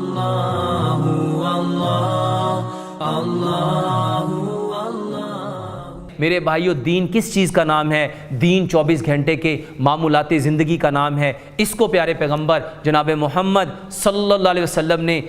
اللہ اللہ میرے بھائیو، دین کس چیز کا نام ہے؟ دین 24 گھنٹے کے معمولات زندگی کا نام ہے۔ اس کو پیارے پیغمبر جناب محمد صلی اللہ علیہ وسلم نے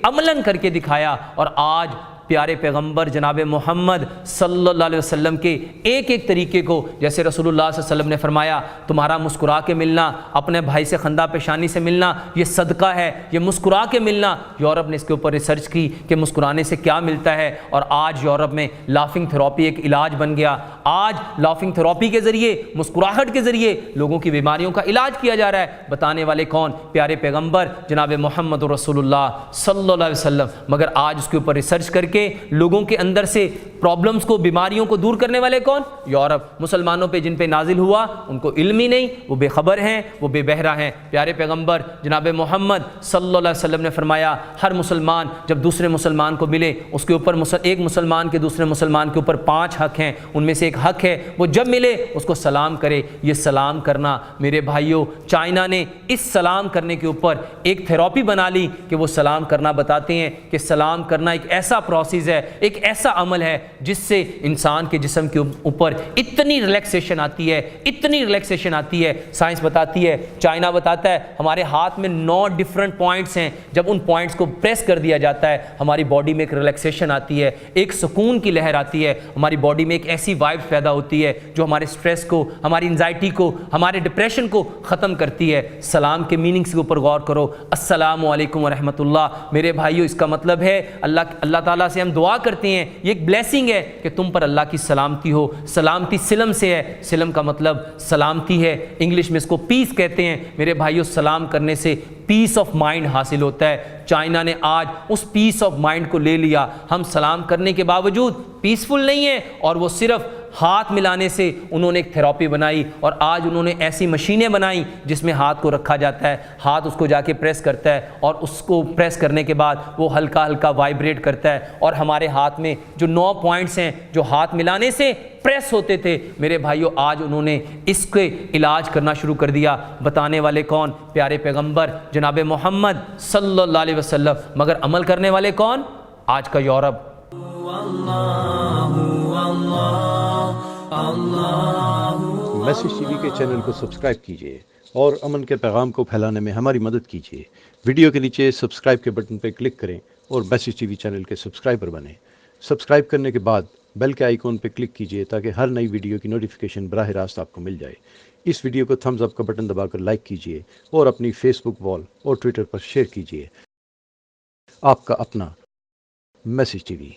عملاً کر کے دکھایا، اور آج پیارے پیغمبر جناب محمد صلی اللہ علیہ وسلم کے ایک ایک طریقے کو، جیسے رسول اللہ صلی اللہ علیہ وسلم نے فرمایا تمہارا مسکرا کے ملنا، اپنے بھائی سے خندہ پیشانی سے ملنا، یہ صدقہ ہے، یہ مسکرا کے ملنا۔ یورپ نے اس کے اوپر ریسرچ کی کہ مسکرانے سے کیا ملتا ہے، اور آج یورپ میں لافنگ تھراپی ایک علاج بن گیا۔ آج لافنگ تھراپی کے ذریعے، مسکراہٹ کے ذریعے لوگوں کی بیماریوں کا علاج کیا جا رہا ہے۔ بتانے والے کون؟ پیارے پیغمبر جناب محمد رسول اللہ صلی اللہ علیہ وسلم۔ مگر آج اس کے اوپر ریسرچ کر کے لوگوں کے اندر سے پرابلمز کو، بیماریوں کو دور کرنے والے کون؟ یورپ۔ مسلمانوں پہ جن پہ نازل ہوا ان کو علم ہی نہیں، وہ بے خبر ہیں، وہ بے بہرہ ہیں۔ پیارے پیغمبر جناب محمد صلی اللہ علیہ وسلم نے فرمایا ہر مسلمان جب دوسرے مسلمان کو ملے، اس کے اوپر ایک مسلمان کے دوسرے مسلمان کے اوپر 5 حق ہیں، ان میں سے ایک حق ہے وہ جب ملے اس کو سلام کرے۔ یہ سلام کرنا میرے بھائیوں، چائنا نے اس سلام کرنے کے اوپر ایک تھراپی بنا لی کہ وہ سلام کرنا بتاتے ہیں کہ سلام کرنا ایک ایسا پروسیس ہے، ایک ایسا عمل ہے جس سے انسان کے جسم کے اوپر اتنی ریلیکسیشن آتی ہے، اتنی ریلیکسیشن آتی ہے۔ سائنس بتاتی ہے، چائنا بتاتا ہے ہمارے ہاتھ میں 9 ڈیفرنٹ پوائنٹس ہیں، جب ان پوائنٹس کو پریس کر دیا جاتا ہے ہماری باڈی میں ایک ریلیکسیشن آتی ہے، ایک سکون کی لہر آتی ہے، ہماری باڈی میں ایک ایسی وائب پیدا ہوتی ہے جو ہمارے سٹریس کو، ہماری انزائٹی کو، ہمارے ڈپریشن کو ختم کرتی ہے۔ سلام کے میننگز کے اوپر غور کرو، السلام علیکم ورحمۃ اللہ۔ میرے بھائیو، اس کا مطلب ہے اللہ تعالیٰ سے ہم دعا کرتے ہیں، یہ ایک بلیسنگ ہے کہ تم پر اللہ کی سلامتی ہو۔ سلامتی سلم سے ہے، سلم کا مطلب سلامتی ہے، انگلش میں اس کو پیس کہتے ہیں۔ میرے بھائیو، سلام کرنے سے پیس آف مائنڈ حاصل ہوتا ہے۔ چائنا نے آج اس پیس آف مائنڈ کو لے لیا۔ ہم سلام کرنے کے باوجود پیسفل نہیں ہیں، اور وہ صرف ہاتھ ملانے سے انہوں نے ایک تھراپی بنائی، اور آج انہوں نے ایسی مشینیں بنائیں جس میں ہاتھ کو رکھا جاتا ہے، ہاتھ اس کو جا کے پریس کرتا ہے، اور اس کو پریس کرنے کے بعد وہ ہلکا ہلکا وائبریٹ کرتا ہے، اور ہمارے ہاتھ میں جو 9 پوائنٹس ہیں جو ہاتھ ملانے سے پریس ہوتے تھے، میرے بھائیوں آج انہوں نے اس کے علاج کرنا شروع کر دیا۔ بتانے والے کون؟ پیارے پیغمبر جناب محمد صلی اللہ علیہ وسلم۔ مگر عمل کرنے والے کون؟ آج کا یورپ۔ میسج ٹی وی کے چینل کو سبسکرائب کیجیے اور امن کے پیغام کو پھیلانے میں ہماری مدد کیجیے۔ ویڈیو کے نیچے سبسکرائب کے بٹن پہ کلک کریں اور میسج ٹی وی چینل کے سبسکرائبر بنیں۔ سبسکرائب کرنے کے بعد بیل کے آئیکن پہ کلک کیجیے تاکہ ہر نئی ویڈیو کی نوٹیفیکیشن براہ راست آپ کو مل جائے۔ اس ویڈیو کو تھمز اپ کا بٹن دبا کر لائک کیجیے اور اپنی فیس بک وال اور ٹویٹر پر شیئر کیجیے۔ آپ کا اپنا میسج ٹی وی۔